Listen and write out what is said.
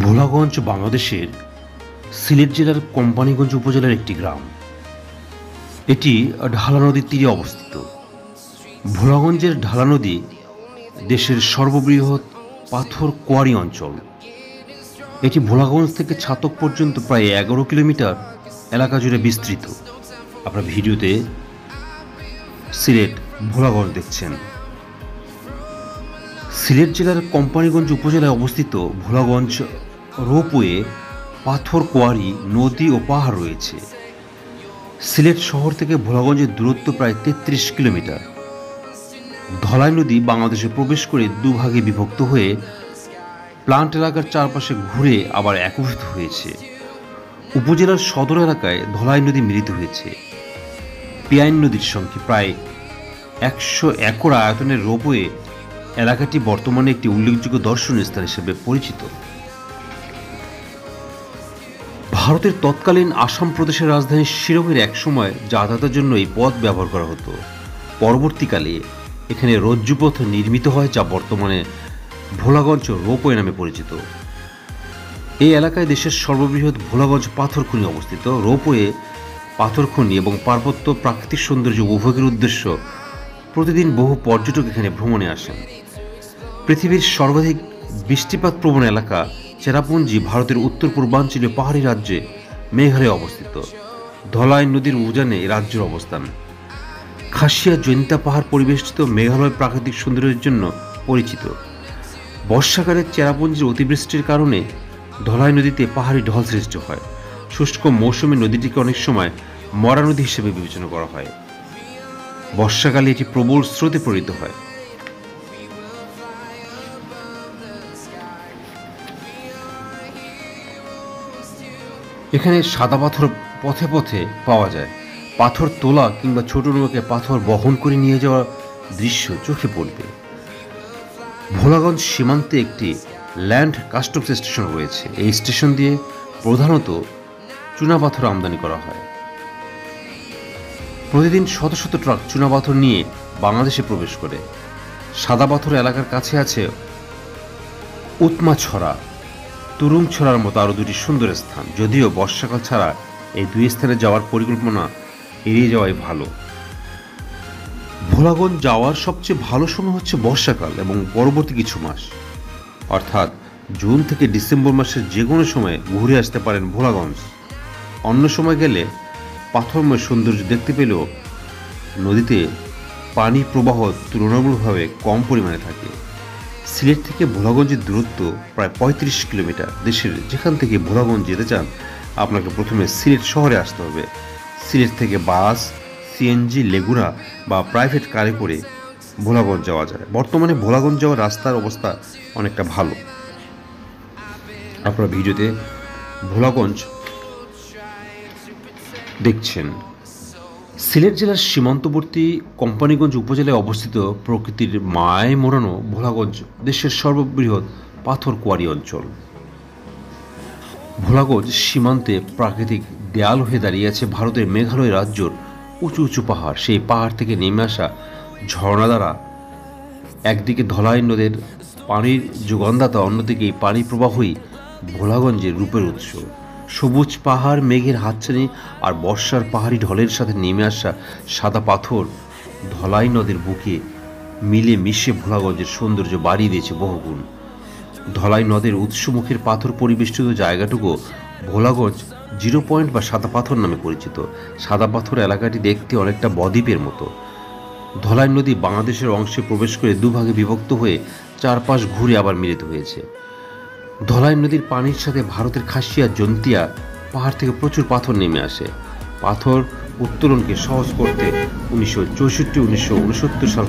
ভোলাগঞ্জ বাংলাদেশের সিলেট জেলার কোম্পানীগঞ্জ উপজেলার একটি গ্রাম। এটি ঢালা নদীর তীরে অবস্থিত। ভোলাগঞ্জের ঢালা নদী দেশের সর্ববৃহৎ পাথর কোয়ারি অঞ্চল। এটি ভোলাগঞ্জ থেকে ছাতক পর্যন্ত প্রায় 11 কিলোমিটার এলাকা জুড়ে বিস্তৃত। আপনারা ভিডিওতে সিলেট ভোলাগঞ্জ দেখছেন। সিলেট জেলার কোম্পানীগঞ্জ উপজেলায় অবস্থিত ভোলাগঞ্জ রোপওয়ে, পাথর কোয়ারি, নদী ও পাহাড় রয়েছে। সিলেট শহর থেকে ভোলাগঞ্জের দূরত্ব প্রায় 33 কিলোমিটার। ধলাই নদী বাংলাদেশে প্রবেশ করে দুভাগে বিভক্ত হয়ে প্লান্ট এলাকার চারপাশে ঘুরে আবার একীভূত হয়েছে। উপজেলার সদর এলাকায় ধলাই নদী মিলিত হয়েছে। পিয়াইন নদীর সঙ্গে প্রায় 100 একর আয়তনের রোপওয়ে এলাকাটি বর্তমানে একটি উল্লেখযোগ্য দর্শনীয় স্থান হিসেবে পরিচিত। ভারতের তৎকালীন আসাম প্রদেশের রাজধানী শিলংয়ের একসময় যাতায়াতের জন্য এই পথ ব্যবহার করা হতো। পরবর্তীকালে এখানে রজ্জুপথ নির্মিত হয়, যা বর্তমানে ভোলাগঞ্জ রোপওয়ে নামে পরিচিত। এই এলাকায় দেশের সর্ববৃহৎ ভোলাগঞ্জ পাথর খনি অবস্থিত। রোপওয়ে, পাথর খনি এবং পার্বত্য প্রাকৃতিক সৌন্দর্য উপভোগের উদ্দেশ্য প্রতিদিন বহু পর্যটক এখানে ভ্রমণে আসেন। পৃথিবীর সর্বাধিক বৃষ্টিপাত প্রবণ এলাকা চেরাপুঞ্জি ভারতের উত্তর পূর্বাঞ্চলীয় পাহাড়ি রাজ্যে মেঘালয়ে অবস্থিত। ধলাই নদীর উজানে রাজ্যের অবস্থান। খাসিয়া জৈন্তা পাহাড় পরিবেষ্টিত মেঘালয় প্রাকৃতিক সৌন্দর্যের জন্য পরিচিত। বর্ষাকালে চেরাপুঞ্জির অতিবৃষ্টির কারণে ধলাই নদীতে পাহাড়ি ঢল সৃষ্টি হয়। শুষ্ক মৌসুমে নদীটিকে অনেক সময় মরা নদী হিসেবে বিবেচনা করা হয়। বর্ষাকালে এটি প্রবল স্রোতে পরিণত হয়। এখানে সাদা পাথর পথে পথে পাওয়া যায়। পাথর তোলা কিংবা ছোট নৌকায় পাথর বহন করে নিয়ে যাওয়ার দৃশ্য চোখে পড়বে। ভোলাগঞ্জ সীমান্তে একটি ল্যান্ড কাস্টমস স্টেশন রয়েছে। এই স্টেশন দিয়ে প্রধানত চুনাপাথর আমদানি করা হয়। প্রতিদিন শত শত ট্রাক চুনাপাথর নিয়ে বাংলাদেশে প্রবেশ করে। সাদা পাথর এলাকার কাছে আছে উৎমাছড়া, তুরুংছড়ার মতো আরও দুটি সুন্দর স্থান। যদিও বর্ষাকাল ছাড়া এই দুই স্থানে যাওয়ার পরিকল্পনা এড়িয়ে যাওয়াই ভালো। ভোলাগঞ্জ যাওয়ার সবচেয়ে ভালো সময় হচ্ছে বর্ষাকাল এবং পরবর্তী কিছু মাস, অর্থাৎ জুন থেকে ডিসেম্বর মাসের যে কোনো সময় ঘুরে আসতে পারেন ভোলাগঞ্জ। অন্য সময় গেলে পাথরময় সৌন্দর্য দেখতে পেলেও নদীতে পানি প্রবাহ তুলনামূলকভাবে কম পরিমাণে থাকে। সিলেট থেকে ভোলাগঞ্জের দূরত্ব প্রায় 35 কিলোমিটার। দেশের যেখান থেকে ভোলাগঞ্জ যেতে চান আপনাকে প্রথমে সিলেট শহরে আসতে হবে। সিলেট থেকে বাস, সিএনজি, লেগুনা বা প্রাইভেট কারে করে ভোলাগঞ্জ যাওয়া যায়। বর্তমানে ভোলাগঞ্জ যাওয়ার রাস্তার অবস্থা অনেকটা ভালো। আপনারা ভিডিওতে ভোলাগঞ্জ দেখছেন। সিলেট জেলার সীমান্তবর্তী কোম্পানীগঞ্জ উপজেলায় অবস্থিত প্রকৃতির মায়ায় মোড়ানো ভোলাগঞ্জ দেশের সর্ববৃহৎ পাথর কোয়ারি অঞ্চল। ভোলাগঞ্জ সীমান্তে প্রাকৃতিক দেয়াল হয়ে দাঁড়িয়ে আছে ভারতের মেঘালয় রাজ্যর উঁচু উঁচু পাহাড়। সেই পাহাড় থেকে নেমে আসা ঝর্ণা দ্বারা একদিকে ধলাই নদের পানির যোগানদাতা, অন্যদিকে এই পানি প্রবাহই ভোলাগঞ্জের রূপের উৎস। সবুজ পাহাড়, মেঘের হাতছানি আর বর্ষার পাহাড়ি ঢলের সাথে নেমে আসা সাদা পাথর ধলাই নদের বুকে মিলে মিশে ভোলাগঞ্জের সৌন্দর্য বাড়িয়ে দিয়েছে বহুগুণ। ধলাই নদের উৎসমুখের পাথর পরিবেষ্টিত জায়গাটুকু ভোলাগঞ্জ 0 পয়েন্ট বা সাদা পাথর নামে পরিচিত। সাদা পাথর এলাকাটি দেখতে অনেকটা বদ্বীপের মতো। ধলাই নদী বাংলাদেশের অংশে প্রবেশ করে দুভাগে বিভক্ত হয়ে চারপাশ ঘুরে আবার মিলিত হয়েছে। ধলাই নদীর পানির সাথে ভারতের খাসিয়া জন্তিয়া পাহাড় থেকে প্রচুর পাথর নেমে আসে। পাথর উত্তোলনকে সহজ করতে 1964-1969 সাল